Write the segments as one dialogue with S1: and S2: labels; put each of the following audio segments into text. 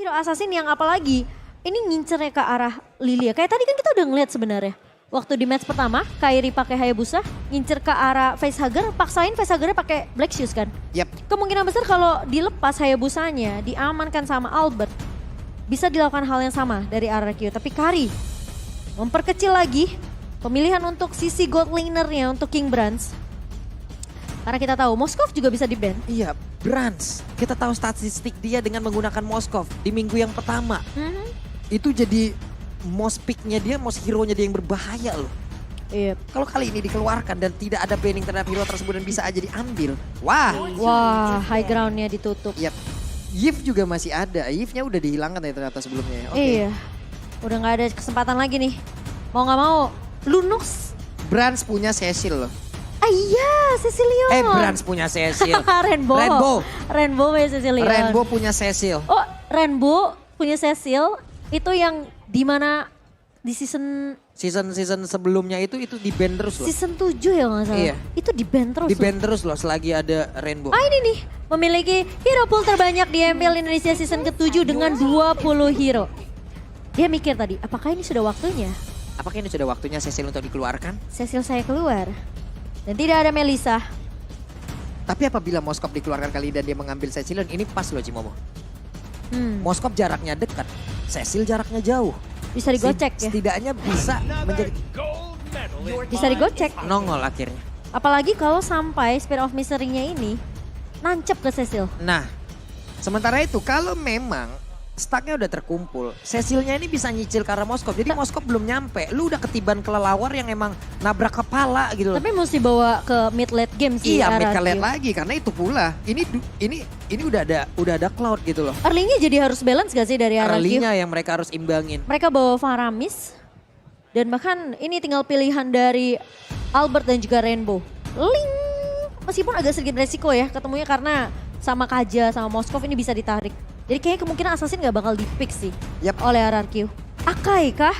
S1: hero assassin yang apalagi ini ngincernya ke arah Lilia. Kayak tadi kan kita udah ngeliat sebenarnya. Waktu di match pertama, Kairi pakai Hayabusa, ngincer ke arah facehugger, paksain facehugernya pakai Black Shoes kan.
S2: Yap.
S1: Kemungkinan besar kalau dilepas Hayabusanya, diamankan sama Albert, bisa dilakukan hal yang sama dari RRQ. Tapi Kari memperkecil lagi pemilihan untuk sisi gold lanernya untuk King Brands. Karena kita tahu Moskov juga bisa di-ban.
S2: Iya, Brands. Kita tahu statistik dia dengan menggunakan Moskov di minggu yang pertama. Itu jadi most pick-nya dia, most hero-nya dia yang berbahaya loh.
S1: Iya.
S2: Kalau kali ini dikeluarkan dan tidak ada banning terhadap hero tersebut dan bisa aja diambil. Wah.
S1: Wah, high ground-nya ditutup.
S2: Yap. Yif juga masih ada. Yifnya udah dihilangkan ya ternyata sebelumnya. Oke.
S1: Iya. Udah gak ada kesempatan lagi nih. Mau gak mau, Lunox.
S2: Brands punya Cecil loh.
S1: Ah iya, Cecilion.
S2: Brands punya Cecil.
S1: Rainbow. Rainbow punya Cecilion.
S2: Rainbow punya Cecil.
S1: Oh, Rainbow punya Cecil. Itu yang dimana di season
S2: sebelumnya itu di ban terus loh.
S1: Season 7 ya nggak salah.
S2: Iya.
S1: Itu di ban terus.
S2: Di ban terus loh selagi ada Rainbow.
S1: Ah ini nih, memiliki hero pool terbanyak di MPL Indonesia season ke-7 dengan 20 hero. Dia mikir tadi, apakah ini sudah waktunya?
S2: Apakah ini sudah waktunya Cecil untuk dikeluarkan?
S1: Cecil saya keluar. Dan tidak ada Melissa.
S2: Tapi apabila Moskov dikeluarkan kali dan dia mengambil Cecilion, ini pas loh Cimomo. Moskov jaraknya dekat, Cecil jaraknya jauh.
S1: Bisa digocek ya?
S2: Setidaknya bisa menjadi
S1: Bisa digocek.
S2: nongol akhirnya.
S1: Apalagi kalau sampai Spear of Misery-nya ini nancep ke Cecil.
S2: Nah, sementara itu kalau memang stacknya udah terkumpul, Cecilnya ini bisa nyicil ke arah Moskov. Jadi Moskov belum nyampe, lu udah ketiban kelelawar yang emang nabrak kepala gitu loh.
S1: Tapi mesti bawa ke mid late game sih.
S2: Iya, mid
S1: RRQ.
S2: late lagi karena itu pula. Ini udah ada Cloud gitu loh.
S1: Early-nya jadi harus balance gak sih dari RRQ?
S2: Early-nya yang mereka harus imbangin.
S1: Mereka bawa Faramis. Dan bahkan ini tinggal pilihan dari Albert dan juga Rainbow. Link. Meskipun agak sedikit resiko ya ketemunya karena sama Kaja sama Moskov ini bisa ditarik. Jadi kayaknya kemungkinan Assassin gak bakal di-pick sih oleh RRQ. Akai kah?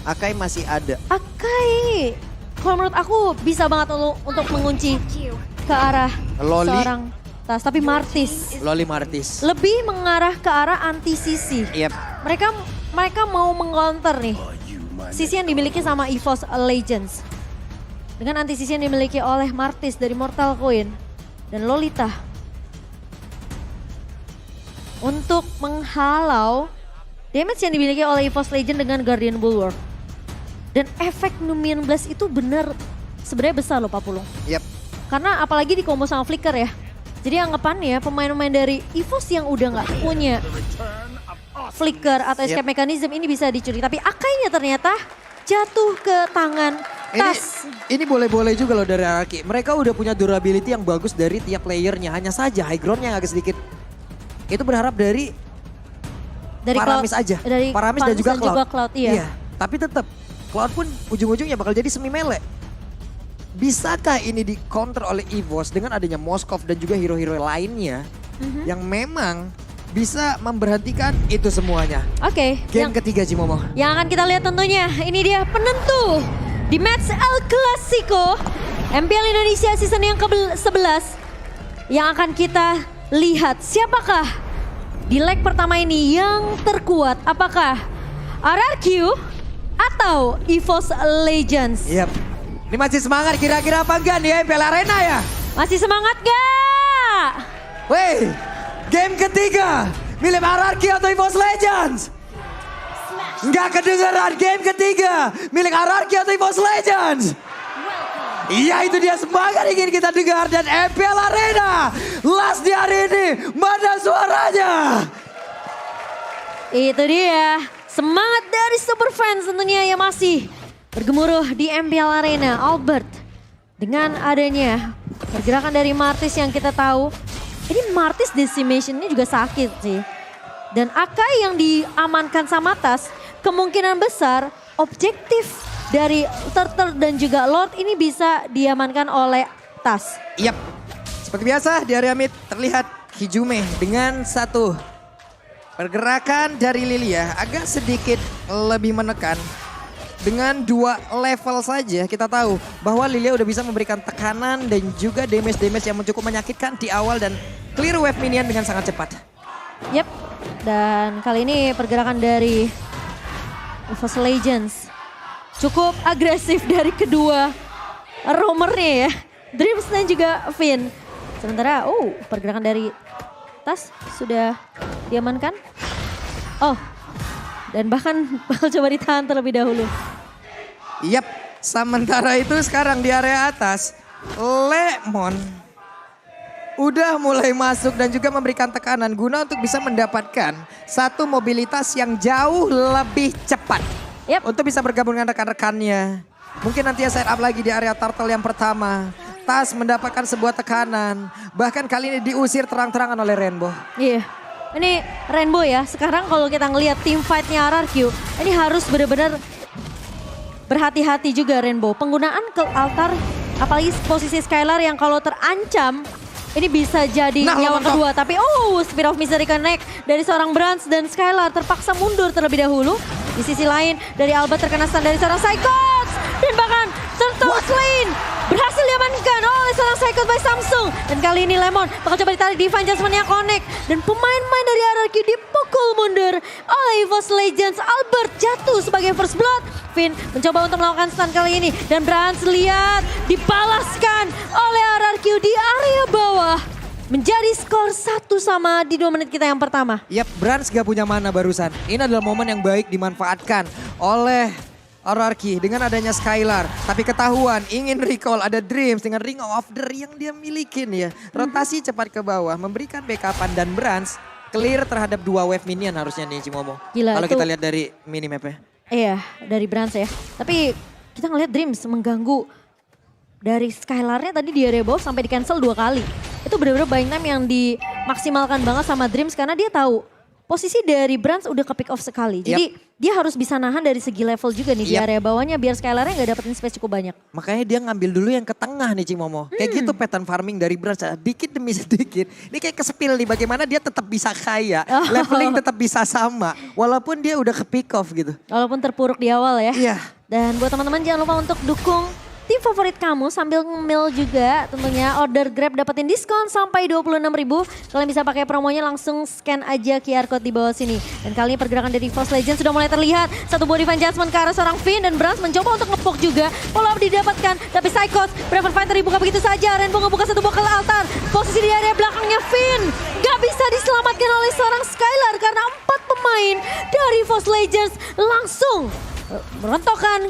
S2: Akai masih ada.
S1: Akai. Kalau menurut aku bisa banget untuk mengunci ke arah
S2: Loli.
S1: seorang tas. Tapi Martis
S2: Loli Martis.
S1: lebih mengarah ke arah anti Sisi.
S2: Yep.
S1: Mereka mau mengcounter nih Sisi yang dimiliki sama EVOS Legends. Dengan anti Sisi yang dimiliki oleh Martis dari Mortal Coin dan Lolita. Untuk menghalau damage yang dimiliki oleh EVOS Legend dengan Guardian Bulwark. Dan efek Numian Blast itu benar sebenarnya besar loh Pak Pulung.
S2: Yep.
S1: Karena apalagi di combo sama Flicker ya. Jadi anggapannya pemain-pemain dari EVOS yang udah nggak punya Flicker atau escape mechanism ini bisa dicuri. Tapi Akainya ternyata jatuh ke tangan Tas.
S2: Ini boleh-boleh juga loh dari Araki. Mereka udah punya durability yang bagus dari tiap playernya. Hanya saja high groundnya agak sedikit. Itu berharap dari Paramis
S1: Cloud,
S2: aja.
S1: Dari
S2: Paramis dan juga Cloud.
S1: Iya.
S2: Tapi tetap Cloud pun ujung-ujungnya bakal jadi semi melee. Bisakah ini di counter oleh EVOS dengan adanya Moskov dan juga hero-hero lainnya yang memang bisa memberhentikan itu semuanya.
S1: Oke.
S2: Game ketiga Cimomo.
S1: Yang akan kita lihat tentunya ini dia penentu di match El Clasico MPL Indonesia season yang ke-11 yang akan kita lihat siapakah di leg pertama ini yang terkuat. Apakah RRQ atau EVOS Legends?
S2: Yap. Ini masih semangat kira-kira apa enggak nih ya MPL Arena ya?
S1: Masih semangat gak?
S2: Weh, game ketiga milik RRQ atau EVOS Legends? Enggak kedengeran game ketiga milik RRQ atau EVOS Legends? Iya itu dia semangat ingin kita dengar dan MPL Arena last di hari ini mana suaranya?
S1: Itu dia semangat dari super fans tentunya yang masih bergemuruh di MPL Arena. Albert dengan adanya pergerakan dari Martis yang kita tahu ini Martis decimationnya juga sakit sih. Dan Akai yang diamankan sama Tas kemungkinan besar objektif dari Turtle dan juga Lord ini bisa diamankan oleh Tas.
S2: Yap, seperti biasa di area mid terlihat Hijume dengan satu pergerakan dari Lilia agak sedikit lebih menekan. Dengan 2 level saja kita tahu bahwa Lilia udah bisa memberikan tekanan dan juga damage-damage yang cukup menyakitkan di awal dan clear wave minion dengan sangat cepat.
S1: Yap, Dan kali ini pergerakan dari EVOS Legends cukup agresif dari kedua roamernya ya. Dreams dan juga Finn. Sementara pergerakan dari Tas sudah diamankan. Dan bahkan bakal coba ditahan terlebih dahulu.
S2: Yap, sementara itu sekarang di area atas Lemon udah mulai masuk dan juga memberikan tekanan guna untuk bisa mendapatkan satu mobilitas yang jauh lebih cepat.
S1: Yap.
S2: Untuk bisa bergabung dengan rekan-rekannya. Mungkin nanti ya set up lagi di area turtle yang pertama. Tas mendapatkan sebuah tekanan. Bahkan kali ini diusir terang-terangan oleh Rainbow.
S1: Iya. Ini Rainbow ya, sekarang kalau kita ngelihat team fight-nya RRQ, ini harus benar-benar berhati-hati juga Rainbow. Penggunaan ke altar, apalagi posisi Skylar yang kalau terancam, ini bisa jadi nyawa kedua. Tapi Spear of Misery connect dari seorang Brans dan Skylar terpaksa mundur terlebih dahulu. Di sisi lain dari Albert terkena stun dari seorang Psychots. Dan bahkan Turtle Slain berhasil diamankan oleh seorang Psychots by Samsung. Dan kali ini Lemon bakal coba ditarik Divine Judgment-nya connect. Dan pemain-pemain dari RRQ dipukul mundur oleh EVOS Legends. Albert jatuh sebagai first blood. Finn mencoba untuk melakukan stun kali ini. Dan Brans lihat dibalaskan oleh RRQ di area bawah. Menjadi skor 1-1 di 2 menit kita yang pertama.
S2: Yap, Brans gak punya mana barusan. Ini adalah momen yang baik dimanfaatkan oleh RRQ dengan adanya Skylar. Tapi ketahuan ingin recall ada Dreams dengan Ring of the yang dia milikin ya. Rotasi cepat ke bawah, memberikan backupan dan Brans clear terhadap 2 wave minion harusnya nih Cimomo. Kalau kita lihat dari minimapnya.
S1: Iya, dari Brans ya. Tapi kita ngelihat Dreams mengganggu dari Skylar-nya tadi di area bawah sampai di cancel 2 kali. Itu benar-benar buying time yang dimaksimalkan banget sama Dreams karena dia tahu posisi dari Brans udah ke pick off sekali. Jadi dia harus bisa nahan dari segi level juga nih di area bawahnya biar Skylar-nya gak dapetin space cukup banyak.
S2: Makanya dia ngambil dulu yang ke tengah nih Cimomo. Kayak gitu pattern farming dari Brans. Dikit demi sedikit. Ini kayak kesepil nih bagaimana dia tetap bisa kaya. Leveling tetap bisa sama. Walaupun dia udah ke pick off gitu.
S1: Walaupun terpuruk di awal ya.
S2: Iya.
S1: Dan buat teman-teman jangan lupa untuk dukung tim favorit kamu sambil ngemil juga tentunya order Grab dapetin diskon sampai 26.000. Kalian bisa pakai promonya langsung scan aja QR code di bawah sini. Dan kali ini pergerakan dari EVOS Legends sudah mulai terlihat. Satu buah Divine Judgment ke arah seorang Finn dan Brans mencoba untuk ngepoke juga. Follow up didapatkan tapi Psychos Braver Fighter dibuka begitu saja. Rainbow ngebuka satu buah ke altar. Posisi di area belakangnya Finn gak bisa diselamatkan oleh seorang Skylar karena 4 pemain dari EVOS Legends langsung merontokkan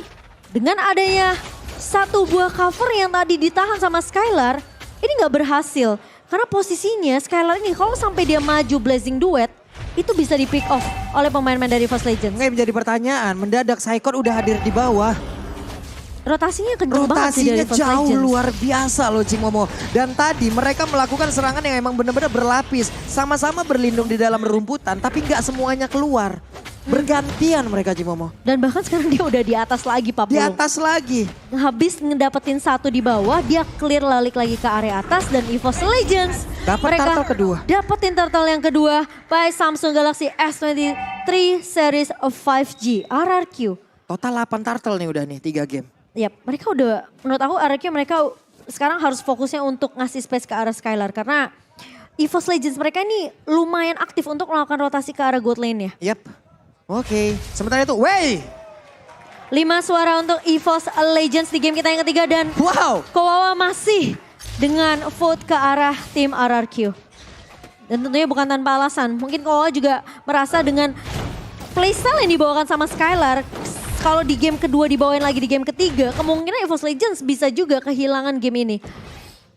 S1: dengan adanya satu buah cover yang tadi ditahan sama Skylar, ini gak berhasil. Karena posisinya Skylar ini kalau sampai dia maju Blazing Duet, itu bisa di pick off oleh pemain-pemain dari EVOS Legends.
S2: Nggak menjadi pertanyaan, mendadak Psychot udah hadir di bawah.
S1: Rotasinya kenceng banget sih dari EVOS
S2: jauh
S1: Legends.
S2: luar biasa loh Cimomo. Dan tadi mereka melakukan serangan yang emang benar-benar berlapis. Sama-sama berlindung di dalam rumputan, tapi nggak semuanya keluar. Bergantian mereka Cimomo.
S1: Dan bahkan sekarang dia udah di atas lagi Pak
S2: Di atas lagi.
S1: Habis ngedapetin satu di bawah, dia clear lalik lagi ke area atas dan EVOS Legends.
S2: Dapat turtle kedua.
S1: Dapetin turtle yang kedua by Samsung Galaxy S23 series of 5G RRQ.
S2: Total 8 turtle nih udah nih 3 game.
S1: Yap, mereka udah, menurut aku RRQ mereka sekarang harus fokusnya untuk ngasih space ke arah Skylar. Karena EVOS Legends mereka ini lumayan aktif untuk melakukan rotasi ke arah god lane-nya.
S2: Yap. Oke, sementara itu, 5
S1: suara untuk EVOS Legends di game kita yang ketiga dan Kowawa masih dengan vote ke arah tim RRQ. Dan tentunya bukan tanpa alasan, mungkin Kowawa juga merasa dengan playstyle yang dibawakan sama Skylar, kalau di game kedua dibawain lagi di game ketiga, kemungkinan EVOS Legends bisa juga kehilangan game ini.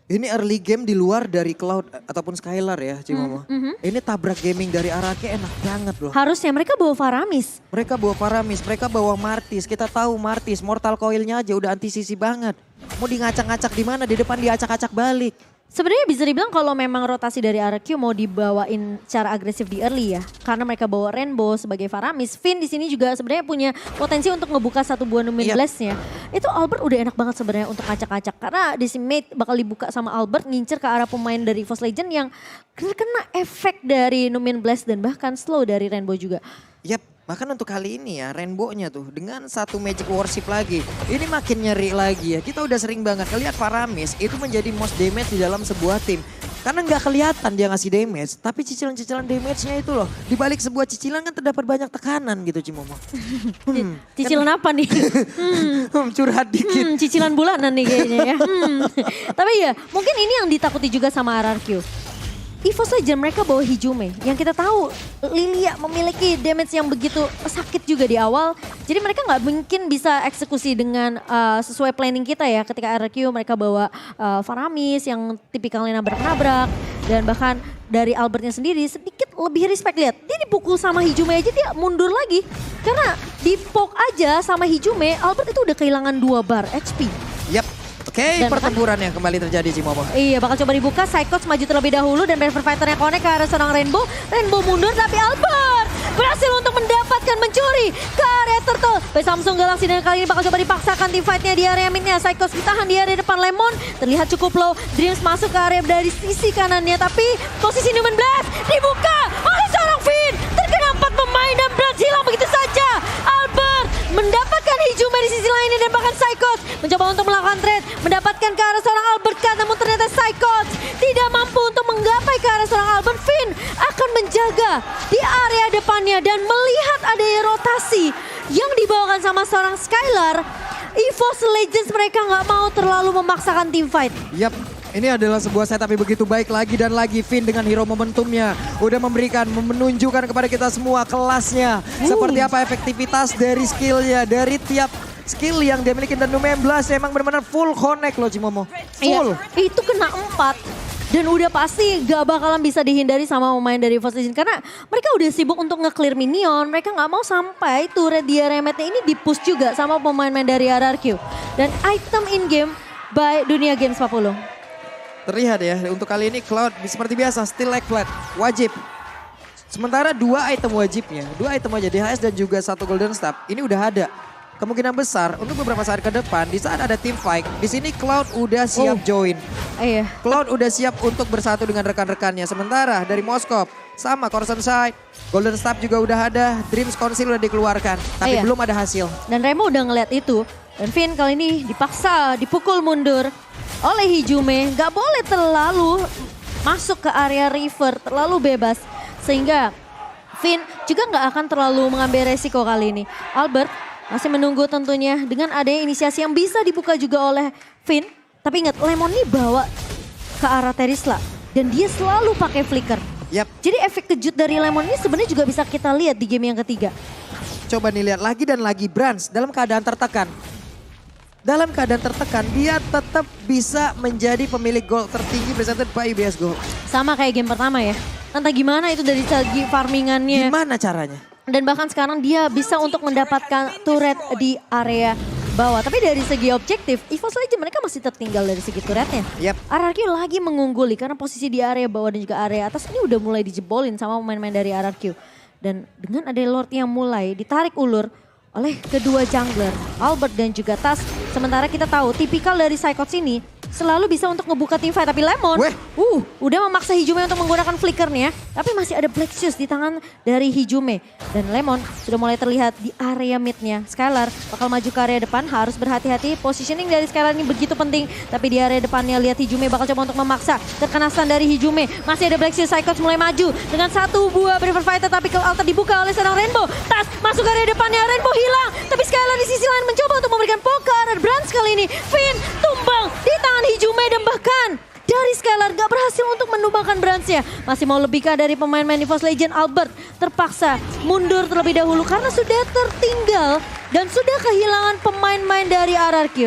S2: Ini early game di luar dari Cloud ataupun Skylar ya Cimomo. Ini tabrak gaming dari Arake enak banget loh.
S1: Harusnya mereka bawa Faramis.
S2: Mereka bawa Faramis, mereka bawa Martis. Kita tahu Martis, Mortal Coil-nya aja udah anti-CC banget. Mau di ngacak-ngacak di mana, di depan diacak-acak balik.
S1: Sebenarnya bisa dibilang kalau memang rotasi dari RRQ mau dibawain secara agresif di early ya. Karena mereka bawa Rainbow sebagai Faramis. Finn di sini juga sebenarnya punya potensi untuk ngebuka satu buah Numin Blast-nya. Itu Albert udah enak banget sebenarnya untuk ngacak-ngacak. Karena Decimate bakal dibuka sama Albert ngincer ke arah pemain dari EVOS Legends yang kena efek dari Numin Blast dan bahkan slow dari Rainbow juga.
S2: Yap, bahkan untuk kali ini ya Rainbow-nya tuh dengan satu Magic Worship lagi. Ini makin nyeri lagi ya. Kita udah sering banget ngeliat Faramis itu menjadi most damage di dalam sebuah tim. Karena nggak kelihatan dia ngasih damage, tapi cicilan-cicilan damage-nya itu loh. Di balik sebuah cicilan kan terdapat banyak tekanan gitu Cimomo.
S1: Cicilan apa nih?
S2: Curhat dikit.
S1: Cicilan bulanan nih kayaknya ya. Tapi ya mungkin ini yang ditakuti juga sama RRQ. EVOS Legends mereka bawa Hijume. Yang kita tahu Lilia memiliki damage yang begitu sakit juga di awal. Jadi mereka nggak mungkin bisa eksekusi dengan sesuai planning kita ya. Ketika RRQ mereka bawa Faramis yang tipikalnya nabrak-nabrak. Dan bahkan dari Albertnya sendiri sedikit lebih respect. Lihat dia dipukul sama Hijume aja dia mundur lagi. Karena di poke aja sama Hijume Albert itu udah kehilangan 2 bar HP.
S2: Yap. Oke, pertempuran yang kembali terjadi Cimomo.
S1: Iya, bakal coba dibuka. Psychots maju terlebih dahulu dan River Fighter-nya connect ke arah seorang Rainbow. Rainbow mundur tapi Albert berhasil untuk mendapatkan mencuri ke area Turtle. Samsung Galaxy dan kali ini bakal coba dipaksakan team fight-nya di area mid-nya. Psychots ditahan di area depan Lemon. Terlihat cukup low. Dreams masuk ke area dari sisi kanannya. Tapi posisi Newman Blast dibuka oleh seorang Finn. Terkena 4 pemain dan Blast hilang begitu saja. Albert mendapatkan Hijume di sisi lainnya dan bahkan Psychots mencoba untuk melakukan trade. Mendapatkan ke arah seorang Albert Kat, namun ternyata Psychots tidak mampu untuk menggapai ke arah seorang Albert. Finn akan menjaga di area depannya dan melihat adanya rotasi yang dibawakan sama seorang Skylar. EVOS Legends mereka nggak mau terlalu memaksakan team fight.
S2: Yap. Ini adalah sebuah setup yang begitu baik lagi dan lagi. Finn dengan hero momentumnya udah menunjukkan kepada kita semua kelasnya. Seperti apa efektivitas dari skillnya, dari tiap skill yang dia miliki. Dan Numen Blast emang benar-benar full connect loh Cimomo. Full.
S1: Iya, itu kena 4. Dan udah pasti gak bakalan bisa dihindari sama pemain dari EVOS Legends. Karena mereka udah sibuk untuk nge-clear minion. Mereka gak mau sampai turret di area mid-nya ini di-push juga sama pemain-pemain dari RRQ. Dan item in-game by Dunia Games 40.
S2: Terlihat ya, untuk kali ini Cloud seperti biasa, still leg flat, wajib. Sementara 2 item wajibnya, 2 item aja, DHS dan juga 1 Golden Staff, ini udah ada. Kemungkinan besar untuk beberapa saat ke depan, di saat ada team fight, di sini Cloud udah siap join.
S1: Iya.
S2: Cloud udah siap untuk bersatu dengan rekan-rekannya. Sementara dari Moskov, sama Corson Side, Golden Staff juga udah ada, Dreams Council udah dikeluarkan, tapi belum ada hasil.
S1: Dan Remo udah ngeliat itu, dan Finn kali ini dipaksa, dipukul mundur oleh Hijume. Gak boleh terlalu masuk ke area river, terlalu bebas. Sehingga Finn juga gak akan terlalu mengambil resiko kali ini. Albert masih menunggu tentunya dengan adanya inisiasi yang bisa dibuka juga oleh Finn. Tapi ingat Lemon ini bawa ke arah Terisla dan dia selalu pakai flicker.
S2: Yap.
S1: Jadi efek kejut dari Lemon ini sebenarnya juga bisa kita lihat di game yang ketiga.
S2: Coba nih lihat lagi dan lagi, Brans dalam keadaan tertekan. Dalam keadaan tertekan, dia tetap bisa menjadi pemilik gol tertinggi presented by IBS Gold.
S1: Sama kayak game pertama ya. Entah gimana itu dari segi farmingannya.
S2: Gimana caranya?
S1: Dan bahkan sekarang dia bisa untuk mendapatkan turret di area bawah. Tapi dari segi objektif, EVOS Legends mereka masih tertinggal dari segi turretnya.
S2: Yap.
S1: RRQ lagi mengungguli karena posisi di area bawah dan juga area atas ini udah mulai dijebolin sama pemain-pemain dari RRQ. Dan dengan ada Lord yang mulai ditarik ulur oleh kedua jungler, Albert dan juga Tas. Sementara kita tahu tipikal dari Psychots ini selalu bisa untuk ngebuka team fight. Tapi Lemon udah memaksa Hijume untuk menggunakan flickernya. Tapi masih ada Black Shoes di tangan dari Hijume. Dan Lemon sudah mulai terlihat di area midnya. Skylar bakal maju ke area depan, harus berhati-hati. Positioning dari Skylar ini begitu penting. Tapi di area depannya lihat Hijume bakal coba untuk memaksa. Terkena stun dari Hijume. Masih ada Black Shoes, Psychots mulai maju dengan 1 buah River Fighter. Tapi Kill Alter dibuka oleh seorang Rainbow. Tas masuk ke area depannya, Rainbow hilang. Tapi Skylar di sisi lain mencoba untuk memberikan poker. Dan Brans kali ini, Finn tumbang di tangan Hijume dan bahkan dari Skylar gak berhasil untuk menumbangkan Bransnya. Masih mau lebihkah dari pemain-pemain EVOS Legends? Albert terpaksa mundur terlebih dahulu karena sudah tertinggal dan sudah kehilangan pemain-pemain dari RRQ.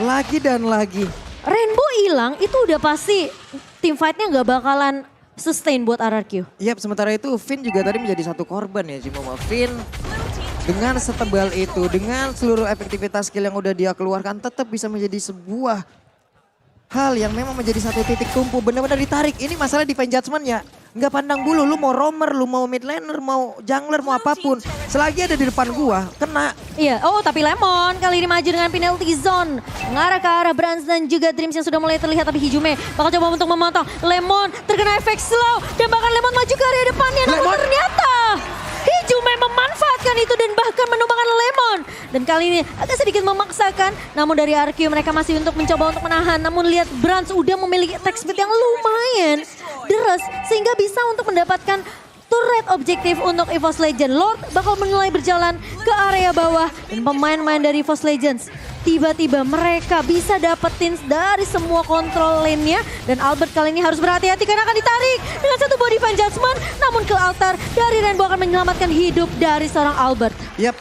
S2: Lagi dan lagi.
S1: Rainbow hilang itu udah pasti team fight-nya gak bakalan sustain buat RRQ.
S2: Yap, sementara itu Finn juga tadi menjadi satu korban ya Cimomo. Finn dengan setebal itu, dengan seluruh efektivitas skill yang udah dia keluarkan tetap bisa menjadi sebuah hal yang memang menjadi satu titik tumpu. Benar-benar ditarik. Ini masalah defense judgment-nya. Nggak pandang bulu, lu mau roamer, lu mau mid laner, mau jungler, mau apapun. Selagi ada di depan gua, kena.
S1: Iya, tapi Lemon kali ini maju dengan penalty zone. Mengarah ke arah Brans dan juga Dreams yang sudah mulai terlihat. Tapi Hijume bakal coba untuk memotong. Lemon terkena efek slow dan bahkan Lemon maju ke area depannya. Namun ternyata Hijume memanfaatkan itu dan bahkan menumbangkan Lemon. Dan kali ini agak sedikit memaksakan. Namun dari RQ mereka masih untuk mencoba untuk menahan. Namun lihat Brans udah memiliki attack speed yang lumayan deras. Sehingga bisa untuk mendapatkan turret objektif untuk EVOS Legends. Lord bakal mulai berjalan ke area bawah. Dan pemain-pemain dari EVOS Legends tiba-tiba mereka bisa dapetin dari semua kontrol lane-nya. Dan Albert kali ini harus berhati-hati karena akan ditarik dengan satu body fan judgment. Namun ke altar dari Rainbow akan menyelamatkan hidup dari seorang Albert.
S2: Yap.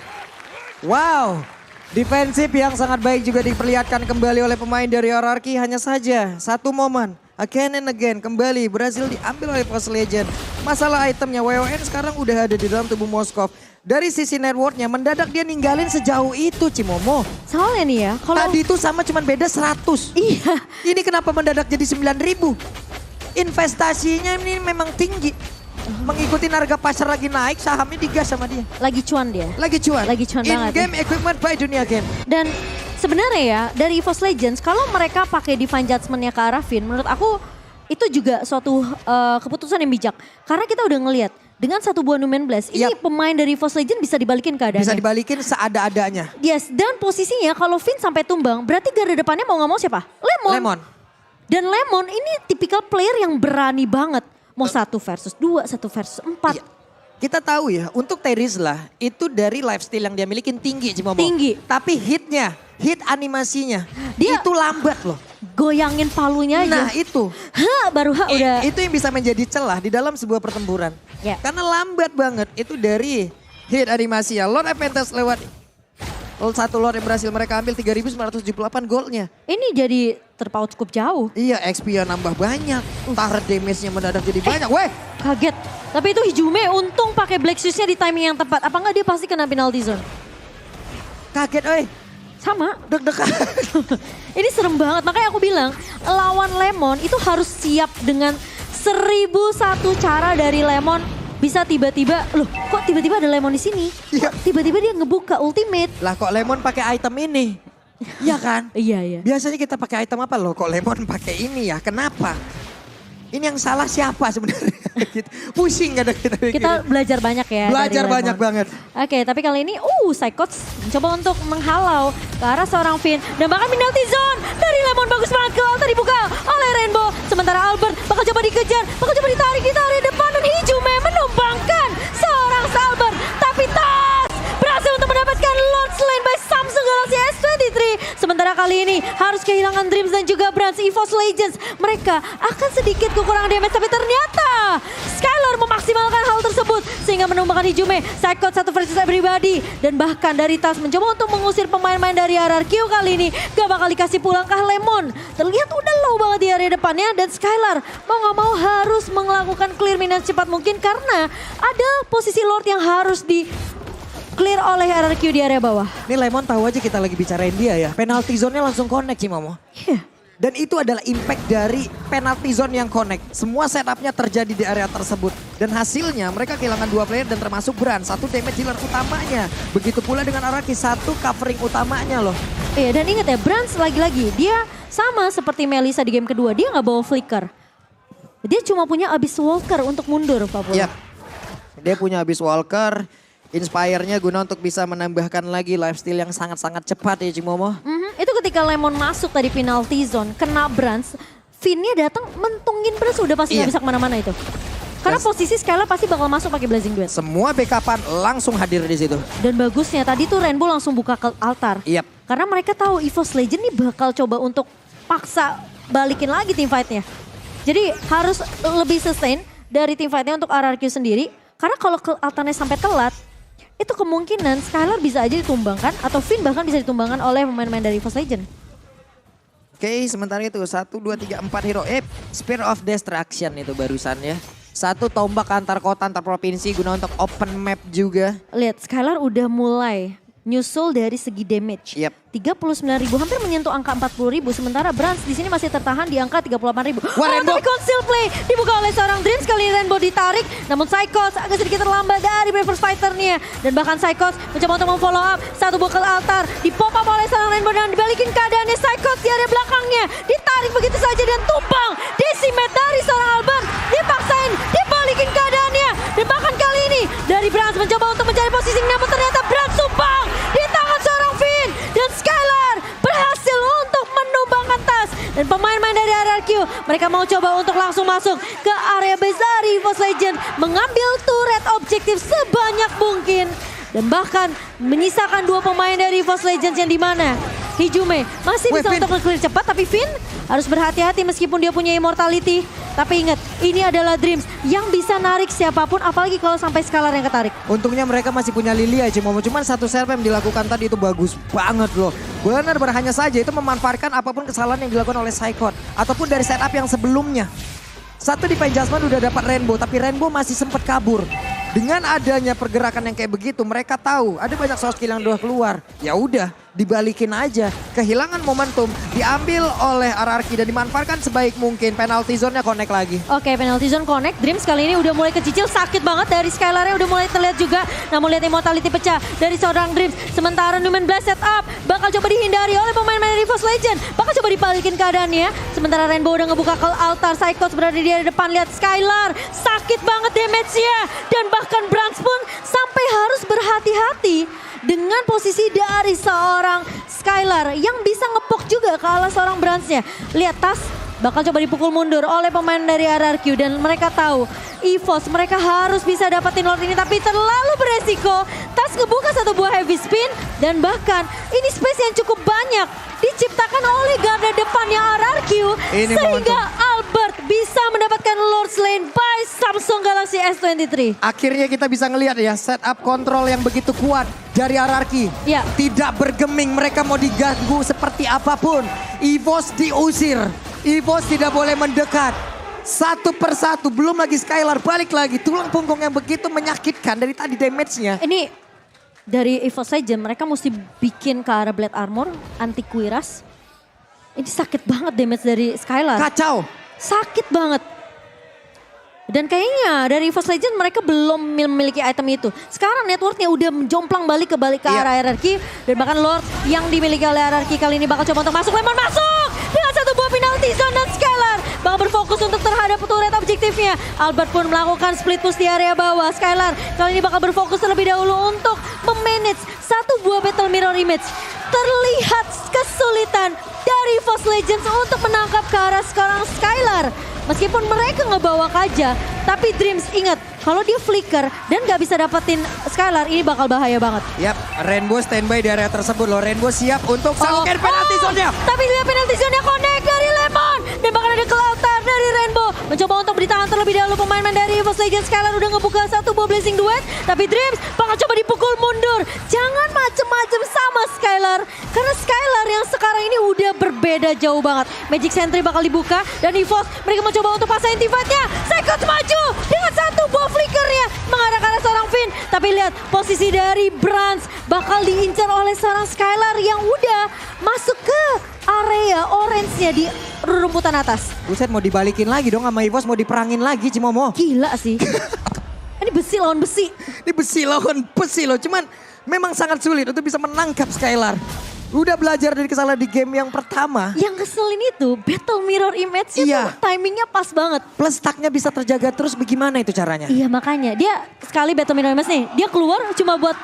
S2: Wow. Defensif yang sangat baik juga diperlihatkan kembali oleh pemain dari RRQ. Hanya saja satu momen. Again and again kembali berhasil diambil oleh EVOS Legends. Masalah itemnya WON sekarang udah ada di dalam tubuh Moskov. Dari sisi networknya mendadak dia ninggalin sejauh itu Cimomo.
S1: Soalnya nih ya. Kalau
S2: Tadi itu sama cuman beda 100.
S1: Iya.
S2: Ini kenapa mendadak jadi 9.000? Investasinya ini memang tinggi. Mengikuti harga pasar lagi naik, sahamnya digas sama dia.
S1: Lagi cuan dia.
S2: Lagi cuan.
S1: Lagi cuan banget.
S2: In-game equipment by Dunia Game.
S1: Dan sebenarnya ya dari EVOS Legends kalau mereka pakai Divine Judgment-nya ke arah Finn, menurut aku itu juga suatu keputusan yang bijak. Karena kita udah ngelihat dengan satu buah Numen Blast, ini pemain dari EVOS Legends bisa dibalikin keadaannya.
S2: Bisa dibalikin seada-adanya.
S1: Yes, dan posisinya kalau Finn sampai tumbang, berarti garda depannya mau gak mau siapa? Lemon. Dan Lemon ini tipikal player yang berani banget. Mau 1 versus 2, 1 versus 4.
S2: Iya. Kita tahu ya, untuk Terizla itu dari lifestyle yang dia miliki tinggi Cimomo.
S1: Tinggi.
S2: Tapi hit animasinya,
S1: Dia
S2: itu lambat loh.
S1: Goyangin palunya aja.
S2: Nah itu.
S1: Baru udah.
S2: Itu yang bisa menjadi celah di dalam sebuah pertempuran.
S1: Ya.
S2: Karena lambat banget itu dari hit animasinya. Lord Aventus lewat satu Lord yang berhasil mereka ambil 3.978 goldnya.
S1: Ini jadi terpaut cukup jauh.
S2: Iya XP nambah banyak. Turret damage-nya mendadak jadi banyak. Weh.
S1: Kaget. Tapi itu Hijume untung pakai Black Shoes-nya di timing yang tepat. Apa enggak dia pasti kena penalty zone?
S2: Kaget oi.
S1: Sama.
S2: Deg-degan.
S1: Ini serem banget. Makanya aku bilang lawan Lemon itu harus siap dengan 1001 cara dari Lemon. Bisa tiba-tiba, loh kok tiba-tiba ada Lemon di sini?
S2: Iya.
S1: Tiba-tiba dia ngebuka ultimate.
S2: Lah kok Lemon pakai item ini? Iya kan?
S1: Iya, iya.
S2: Biasanya kita pakai item apa loh? Kok Lemon pakai ini ya? Kenapa? Ini yang salah siapa sebenarnya? Gitu. Pusing kadang kita mikirin.
S1: Kita belajar banyak ya.
S2: Belajar
S1: dari
S2: banyak
S1: Lemon.
S2: banget.
S1: Oke, tapi kali ini Psychots mencoba untuk menghalau ke arah seorang Finn. Dan bahkan penalty zone dari Lemon bagus banget ke altar dibuka oleh Rainbow. Sementara Albert bakal coba dikejar, bakal coba ditarik di area depan. Dan Hijume menumbangkan seorang Albert. Tapi Tas berhasil untuk mendapatkan Lord Slain by Samsung Galaxy S23. Sementara kali ini harus kehilangan Dreams dan juga Brans EVOS Legends. Mereka akan sedikit kekurangan damage tapi ternyata Skylar memaksimalkan hal tersebut sehingga menumbangkan Hijume. Psychot 1 versus everybody dan bahkan dari Tas mencoba untuk mengusir pemain-pemain dari RRQ kali ini gak bakal dikasih pulang ke Lemon. Terlihat udah low banget di area depannya dan Skylar mau gak mau harus melakukan clear minion cepat mungkin karena ada posisi Lord yang harus di clear oleh RRQ di area bawah.
S2: Ini Lemon tahu aja kita lagi bicarain dia ya. Penalty zone-nya langsung connect Cimomo.
S1: Iya.
S2: Dan itu adalah impact dari penalty zone yang connect. Semua setupnya terjadi di area tersebut. Dan hasilnya mereka kehilangan 2 player dan termasuk Brand. 1 damage dealer utamanya. Begitu pula dengan Araki 1 covering utamanya loh.
S1: Iya dan ingat ya Brand lagi-lagi dia sama seperti Melissa di game kedua. Dia gak bawa flicker. Dia cuma punya Abyss Walker untuk mundur Pak Pula.
S2: Yap. Dia punya Abyss Walker. Inspire-nya guna untuk bisa menambahkan lagi lifesteal yang sangat-sangat cepat ya Cimomo.
S1: Itu ketika Lemon masuk tadi penalty zone, kena Brans, Finn-nya datang mentungin Brans udah pasti nggak bisa kemana-mana itu. Karena posisi Skylar pasti bakal masuk pakai Blazing Duet.
S2: Semua backupan langsung hadir di situ.
S1: Dan bagusnya tadi tuh Rainbow langsung buka ke altar.
S2: Yap.
S1: Karena mereka tahu EVOS Legend nih bakal coba untuk paksa balikin lagi team fight-nya. Jadi harus lebih sustain dari team fight-nya untuk RRQ sendiri. Karena kalau ke altarnya sampai telat, itu kemungkinan Skylar bisa aja ditumbangkan atau Finn bahkan bisa ditumbangkan oleh pemain-pemain dari EVOS Legend.
S2: Oke, sementara itu 1, 2, 3, 4 hero. Spear of Destruction itu barusan ya. 1 tombak antar kota, antar provinsi guna untuk open map juga.
S1: Lihat, Skylar udah mulai nyusul dari segi damage.
S2: Yap.
S1: 39.000 hampir menyentuh angka 40.000 sementara Brans di sini masih tertahan di angka 38.000.
S2: Rainbow.
S1: Tapi conceal play dibuka oleh seorang Dreams kali ini Rainbow ditarik namun Psychos agak sedikit terlambat dari Brave Fighter-nya dan bahkan Psychos mencoba untuk memfollow up satu buckle altar dipop up oleh seorang Rainbow dan dibalikin keadaannya Psychos di area belakangnya ditarik begitu saja dan tumbang decimet dari seorang Albert dipaksain dibalikin keadaannya dan bahkan kali ini dari Brans mencoba untuk Dan pemain-pemain dari RRQ, mereka mau coba untuk langsung masuk ke area base dari EVOS Legends. Mengambil turret objektif sebanyak mungkin. Dan bahkan menyisakan 2 pemain dari EVOS Legends yang dimana Hijume masih bisa untuk nge-clear cepat, tapi Finn harus berhati-hati meskipun dia punya immortality. Tapi ingat, ini adalah Dreams yang bisa narik siapapun, apalagi kalau sampai Scalar yang ketarik.
S2: Untungnya mereka masih punya Lilia Cimomo, cuman satu serve yang dilakukan tadi itu bagus banget loh. Benar-benar hanya saja itu memanfaatkan apapun kesalahan yang dilakukan oleh Psychot ataupun dari setup yang sebelumnya. Satu di Jasmine udah dapat Rainbow, tapi Rainbow masih sempat kabur. Dengan adanya pergerakan yang kayak begitu, mereka tahu ada banyak source kill yang udah keluar. Ya udah, dibalikin aja. Kehilangan momentum diambil oleh RRQ dan dimanfaatkan sebaik mungkin. Penalty zone-nya connect lagi.
S1: Oke, penalty zone connect. Dreams kali ini udah mulai kecicil, sakit banget dari Skylar-nya udah mulai terlihat juga. Namun lihat immortality pecah dari seorang Dreams. Sementara Numen Blast setup bakal coba dihindari oleh pemain-pemain dari EVOS Legends. Bakal coba dibalikin keadaannya. Sementara Rainbow udah ngebuka ke altar. Psychos berada di depan, lihat Skylar. Sakit banget damage-nya. Dan bahkan Brans pun sampai harus berhati-hati dengan posisi dari seorang Skylar yang bisa ngepok juga ke arah seorang Bransnya. Lihat Tas bakal coba dipukul mundur oleh pemain dari RRQ dan mereka tahu EVOS mereka harus bisa dapetin Lord ini tapi terlalu beresiko. Tas ngebuka satu buah heavy spin dan bahkan ini space yang cukup banyak diciptakan oleh garda depannya RRQ
S2: ini
S1: sehingga Albert bisa mendapatkan Lord Lane by Samsung Galaxy S23.
S2: Akhirnya kita bisa ngelihat ya setup kontrol yang begitu kuat dari RRQ.
S1: Ya.
S2: Tidak bergeming, mereka mau diganggu seperti apapun. EVOS diusir, EVOS tidak boleh mendekat. Satu persatu, belum lagi Skylar balik lagi. Tulang punggung yang begitu menyakitkan dari tadi damage-nya.
S1: Ini dari EVOS Legends mereka mesti bikin ke arah Blade Armor, anti kuiras. Ini sakit banget damage dari Skylar.
S2: Kacau.
S1: Sakit banget. Dan kayaknya dari EVOS Legends mereka belum memiliki item itu. Sekarang networknya udah menjomplang balik ke arah RRQ. Dan bahkan Lord yang dimiliki oleh RRQ kali ini bakal coba untuk masuk. Lemon masuk! Dengan satu buah penalty zone dan Skylar bakal berfokus untuk terhadap turret objektifnya. Albert pun melakukan split push di area bawah. Skylar kali ini bakal berfokus terlebih dahulu untuk memanage satu buah battle mirror image. Terlihat kesulitan dari EVOS Legends untuk menangkap ke arah sekarang Skylar. Meskipun mereka ngebawa Kaja, tapi Dreams ingat kalau dia flicker dan gak bisa dapetin Skylar ini bakal bahaya banget.
S2: Yap, Rainbow standby di area tersebut loh. Rainbow siap untuk salurkan penalty zone-nya.
S1: Tapi lihat penalty zone-nya connect dari Lemon. Dan bahkan ada Cloutar dari Rainbow. Mencoba untuk ditahan terlebih dahulu pemain-pemain dari EVOS Legends. Skylar udah ngebuka satu buah Blazing Duet. Tapi Dreams bakal coba dipukul mundur. Jangan macem-macem sama Skylar. Karena Skylar yang sekarang ini udah berbeda jauh banget. Magic Sentry bakal dibuka. Dan EVOS mereka mau coba untuk pasang intifadnya. Psychos maju dengan satu buah flickernya. Mengarah ke arah seorang Finn. Tapi lihat posisi dari Brans bakal diincar oleh seorang Skylar yang udah masuk ke area orange-nya di rumputan atas.
S2: Buset, mau dibalikin lagi dong sama EVOS, mau diperangin lagi Cimomo.
S1: Gila sih. Ini besi lawan besi.
S2: Ini besi lawan besi loh, cuman memang sangat sulit untuk bisa menangkap Skylar. Udah belajar dari kesalahan di game yang pertama.
S1: Yang ngeselin itu battle mirror image-nya tuh timingnya pas banget.
S2: Plus stacknya bisa terjaga terus, bagaimana itu caranya?
S1: Iya makanya, dia sekali battle mirror image nih, dia keluar cuma buat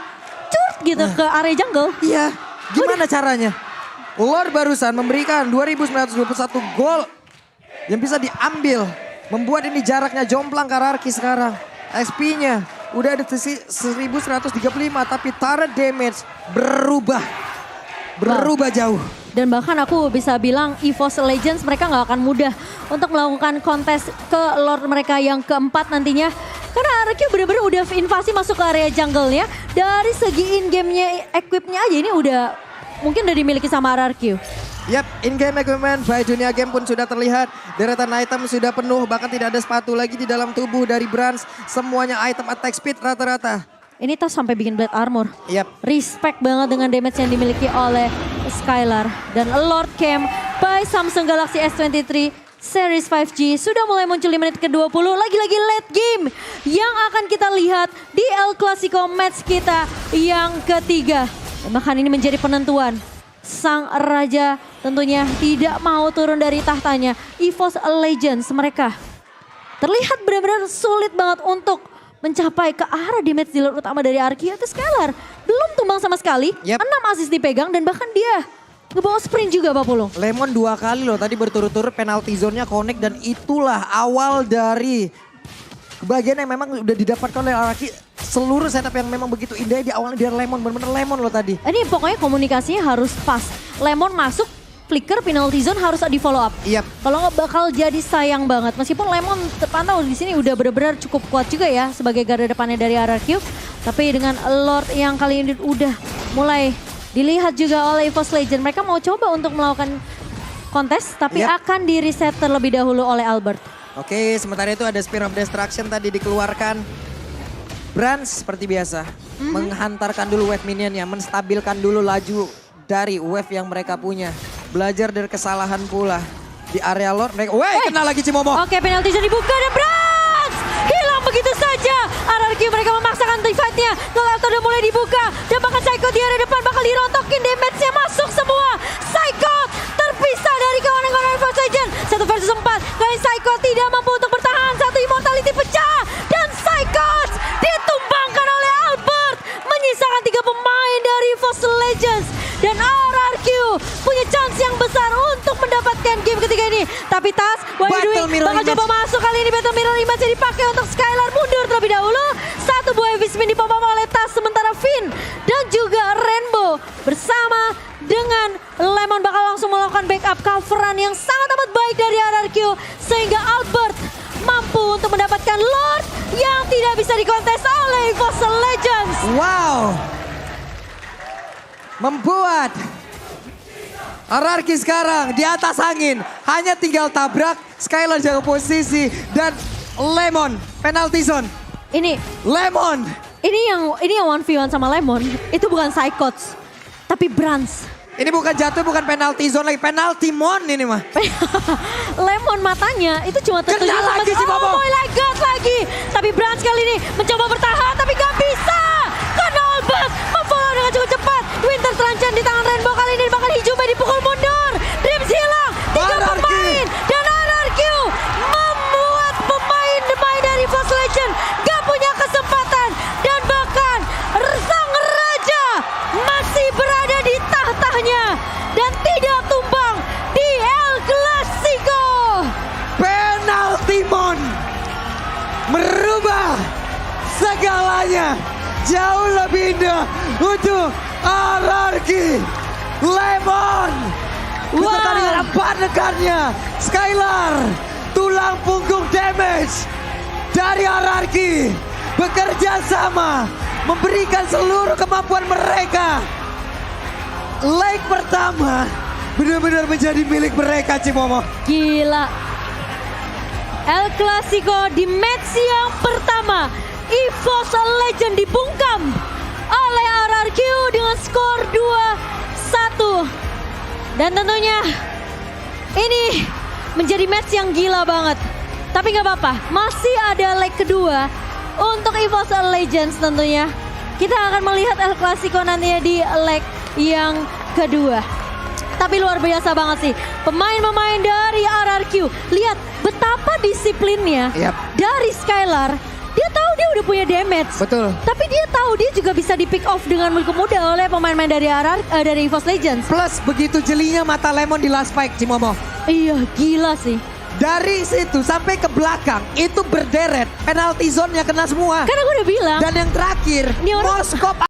S1: cut gitu ke area jungle.
S2: Iya, gimana caranya? Lord barusan memberikan 2.921 gol yang bisa diambil. Membuat ini jaraknya jomplang ke RRQ sekarang. XP-nya udah ada 1135 tapi turret damage berubah jauh.
S1: Dan bahkan aku bisa bilang EVOS Legends mereka nggak akan mudah untuk melakukan kontes ke Lord mereka yang keempat nantinya. Karena RRQ bener-bener udah invasi masuk ke area jungle-nya. Dari segi in-game-nya, equip-nya aja ini udah mungkin udah dimiliki sama RRQ.
S2: Yap, in-game equipment by Dunia Game pun sudah terlihat. Deretan item sudah penuh, bahkan tidak ada sepatu lagi di dalam tubuh dari Brans. Semuanya item attack speed rata-rata.
S1: Ini tas sampai bikin Blade Armor.
S2: Yap.
S1: Respect banget dengan damage yang dimiliki oleh Skylar. Dan Lord Camp by Samsung Galaxy S23 Series 5G sudah mulai muncul di menit ke-20. Lagi-lagi late game yang akan kita lihat di El Clasico match kita yang ketiga. Dan bahkan ini menjadi penentuan. Sang Raja tentunya tidak mau turun dari tahtanya. EVOS Legends mereka terlihat benar-benar sulit banget untuk mencapai ke arah damage dealer utama dari RRQ. Itu Skylar belum tumbang sama sekali. 6 assist dipegang dan bahkan dia ngebawa sprint juga Pak Pulung.
S2: Lemon 2 kali loh tadi berturut-turut penalti zone-nya connect dan itulah awal dari kebahagiaan yang memang udah didapatkan oleh Araki. Seluruh setup yang memang begitu indah di awalnya dia Lemon, bener-bener Lemon loh tadi.
S1: Ini pokoknya komunikasinya harus pas. Lemon masuk, flicker penalty zone harus di follow up.
S2: Iya.
S1: Kalau nggak bakal jadi sayang banget. Meskipun Lemon terpantau di sini udah benar-benar cukup kuat juga ya sebagai garda depannya dari RRQ. Tapi dengan Lord yang kali ini udah mulai dilihat juga oleh EVOS Legend. Mereka mau coba untuk melakukan kontes tapi akan di reset terlebih dahulu oleh Albert.
S2: Oke, sementara itu ada Spear of Destruction tadi dikeluarkan. Brands seperti biasa menghantarkan dulu wave minionnya, menstabilkan dulu laju dari wave yang mereka punya. Belajar dari kesalahan pula di area Lord mereka. Kena lagi Cimomo.
S1: Oke, penalti sudah dibuka dan Brands hilang begitu saja. RRQ mereka memaksakan fight-nya. Nolauto udah mulai dibuka dan bahkan Psycho di area depan bakal dirontokin, damage-nya masuk semua. Psycho terpisah dari kawan-kawan EVOS Legend. 1 versus 4. Kali Psycho tidak mampu untuk bertahan. Satu immortality pecah dan Psycho ditumbangkan oleh Albert. Menyisakan 3 pemain dari EVOS Legends. Dan RRQ punya chance yang besar untuk mendapatkan game ketiga ini. Tapi Tas,
S2: Battle Mirror
S1: bakal coba masuk kali ini. Battle Mirror Image yang dipakai untuk Skylar mundur terlebih dahulu. Satu buah heavy spin dipompa oleh Tas. Sementara Finn dan juga Rainbow bersama dengan Lemon bakal langsung melakukan backup coveran yang sangat amat baik dari RRQ. Sehingga Albert mampu untuk mendapatkan Lord yang tidak bisa dikontes oleh EVOS Legends.
S2: Wow. Membuat Ararki sekarang di atas angin. Hanya tinggal tabrak, Skylar jaga posisi dan Lemon penalty zone.
S1: Ini
S2: Lemon.
S1: Ini yang 1v1 sama Lemon, itu bukan Psychots, tapi Brands.
S2: Ini bukan jatuh, bukan penalty zone lagi, penalty mon ini mah.
S1: Lemon matanya itu cuma tertuju
S2: Kena
S1: sama
S2: lagi si Bobo.
S1: oh my god lagi. Tapi Brands kali ini mencoba bertahan tapi gak bisa. Karena Albert memfollow dengan cukup cepat. Winter Truncheon di tangan Rainbow kali ini bakal hijau dipukul mundur. Dreams hilang, 3 pemain. Dan RRQ membuat pemain dari EVOS Legend gak punya kesempatan. Dan bahkan sang raja masih berada di tahtanya dan tidak tumbang di El Clasico.
S2: Penalty mon merubah segalanya jauh lebih indah untuk Ararki. Lemon beserta dengan 4 rekannya Skylar, tulang punggung damage dari Ararki bekerja sama memberikan seluruh kemampuan mereka. Leg pertama benar-benar menjadi milik mereka Cimomo.
S1: Gila. El Clasico di match yang pertama. EVOS Legend dibungkam oleh RRQ dengan skor 2-1. Dan tentunya ini menjadi match yang gila banget. Tapi gak apa-apa, masih ada leg kedua untuk EVOS Legends tentunya. Kita akan melihat El Clasico nantinya di leg yang kedua. Tapi luar biasa banget sih. Pemain-pemain dari RRQ. Lihat betapa disiplinnya dari Skylar. Dia tahu dia udah punya damage.
S2: Betul.
S1: Tapi dia tahu dia juga bisa di pick off dengan begitu mudah oleh pemain-pemain dari dari EVOS Legends.
S2: Plus begitu jelinya mata Lemon di last fight Cimomo.
S1: Iya gila sih.
S2: Dari situ sampai ke belakang itu berderet. Penalty zone-nya kena semua.
S1: Karena gue udah bilang.
S2: Dan yang terakhir
S1: Ini orang-
S2: Moskop